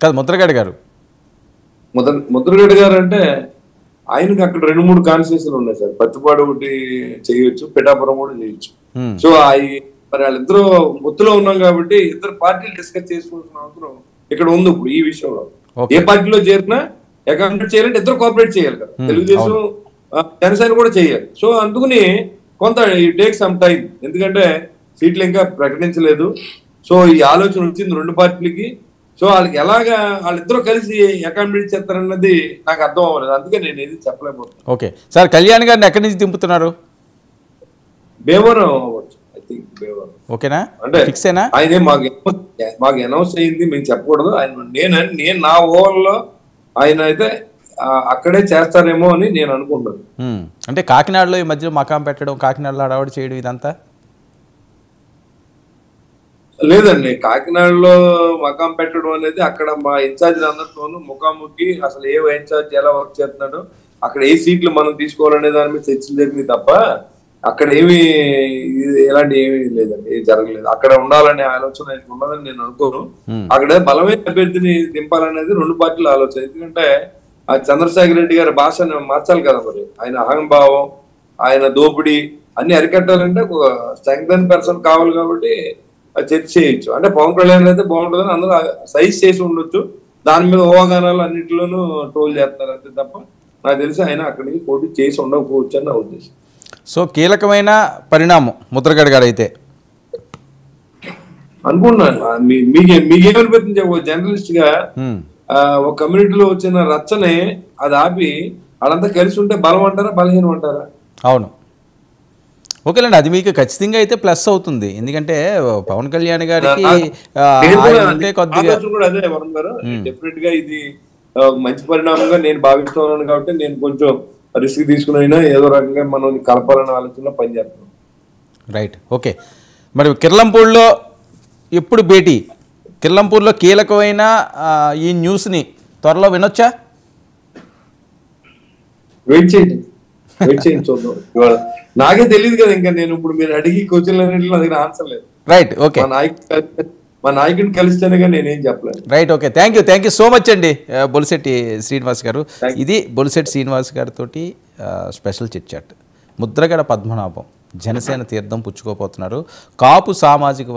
కాదు ముద్రగడ గారు ముద్రగడ గారు అంటే ఆయనకి అక్కడ 2-3 కాన్స్టిట్యూన్సీలు ఉన్నాయి సార్. పత్తిపాడు ఒకటి చేయొచ్చు, పిఠాపురం కూడా చేయొచ్చు. సో మరి వాళ్ళిద్దరూ గుర్తులో ఉన్నాం కాబట్టి ఇద్దరు పార్టీలు డిస్కస్ చేసుకోవాల్సిన అవసరం ఇక్కడ ఉంది. ఇప్పుడు ఈ విషయంలో ఏ పార్టీలో చేరినా అకామిడేట్ చేయాలంటే ఇద్దరు కోఆపరేట్ చేయాలి కదా. తెలుగుదేశం జనసేన కూడా చేయాలి. సో అందుకని కొంత టేక్ సమ్ టైం, ఎందుకంటే సీట్లు ఇంకా ప్రకటించలేదు. సో ఈ ఆలోచన వచ్చింది 2 పార్టీలకి. సో వాళ్ళకి ఎలాగా వాళ్ళిద్దరూ కలిసి అకామిడేట్ చేస్తారన్నది నాకు అర్థం అవ్వలేదు. అందుకే నేను ఏది చెప్పలేకపోతున్నాను. ఓకే సార్, కళ్యాణ్ గారిని ఎక్కడి నుంచి దింపుతున్నారు? భీమవరం అవ్వచ్చు, ఐ థింక్ భీమవరం. ఓకేనా, అంటే ఫిక్సేనా? ఆయనే మాకు అనౌన్స్ అయింది, మేము చెప్పకూడదు. నేను నా ఊళ్ళో ఆయన అయితే అక్కడే చేస్తారేమో అని నేను అనుకుంటున్నాను. అంటే కాకినాడలో ఈ మధ్యలో మకాం పెట్టడం, కాకినాడలో హడావుడి చేయడం ఇదంతా లేదండి. కాకినాడలో మకాం పెట్టడం అనేది అక్కడ మా ఇన్ఛార్జ్ అందరితోనూ ముఖాముఖి అసలు ఏ ఇన్ఛార్జ్ ఎలా వర్క్ చేస్తున్నాడు, అక్కడ ఏ సీట్లు మనం తీసుకోవాలనే దాని మీద చర్చలు జరిగింది తప్ప అక్కడ ఏమి ఎలాంటి ఏమీ లేదండి, ఏమి జరగలేదు. అక్కడ ఉండాలనే ఆలోచన ఉన్నదని నేను అనుకోను. అక్కడ బలమైన అభ్యర్థిని దింపాలనేది 2 పార్టీల ఆలోచన. ఎందుకంటే ఆ చంద్రశేఖర్ రెడ్డి గారి భాషను మార్చాలి కదా. మరి ఆయన అహంభావం, ఆయన దోపిడీ అన్ని అరికట్టాలంటే ఒక స్ట్రెంగ్తన్ పర్సన్ కావాలి కాబట్టి చర్చ చేయొచ్చు. అంటే పవన్ కళ్యాణ్ అయితే బాగుంటుందని అందరూ సైజ్ చేసి ఉండొచ్చు. దాని మీద ఊహాగానాలు అన్నింటిలోనూ ట్రోల్ చేస్తారు అంతే తప్ప నాకు తెలిసి ఆయన అక్కడి నుంచి పోటీ చేసి ఉండకపోవచ్చు అని నా ఉద్దేశం. సో కీలకమైన పరిణామం ముద్రగడ గారు అయితే అనుకున్నాను. మీకేమనిపిస్తుంది ఒక జర్నలిస్ట్ గా ఒక కమ్యూనిటీలో వచ్చిన రచ్చనే అది ఆపి వాళ్ళంతా కలిసి ఉంటే బలం అంటారా, బలహీనం అంటారా? అవును, ఓకేలేండి, అది మీకు ఖచ్చితంగా అయితే ప్లస్ అవుతుంది. ఎందుకంటే పవన్ కళ్యాణ్ గారికి కొద్దిగా అదే వరుణ్ గారు, డెఫినెట్ గా ఇది మంచి పరిణామంగా నేను భావిస్తున్నాను. కాబట్టి నేను కొంచెం రిస్క్ తీసుకుని ఏదో రకంగా మనం కలపాలనే ఆలోచనలో పనిచేస్తున్నాం. Right, okay. మరి కిర్లంపూడిలో ఎప్పుడు భేటీ? కిర్లంపూడిలో కీలకమైన ఈ న్యూస్ని త్వరలో వినొచ్చా? వెయిట్ చేయండి చూద్దాం. నాకే తెలియదు కదా, ఇంకా నేను ఇప్పుడు మీరు అడిగి క్వశ్చన్లు అన్నింటిలో నా దగ్గర ఆన్సర్ లేదు. Right, okay. మా నాయకుడిని కలిస్తేనే కానీ నేనేం చెప్పలేదు. Right, okay. Thank you so much అండి బొలిశెట్టి శ్రీనివాస్ గారు. ఇది బొలిశెట్టి శ్రీనివాస్ గారితో special chit chat. Mudragada Padmanabham Janasena తీర్థం పుచ్చుకోపోతున్నారు. కాపు సామాజిక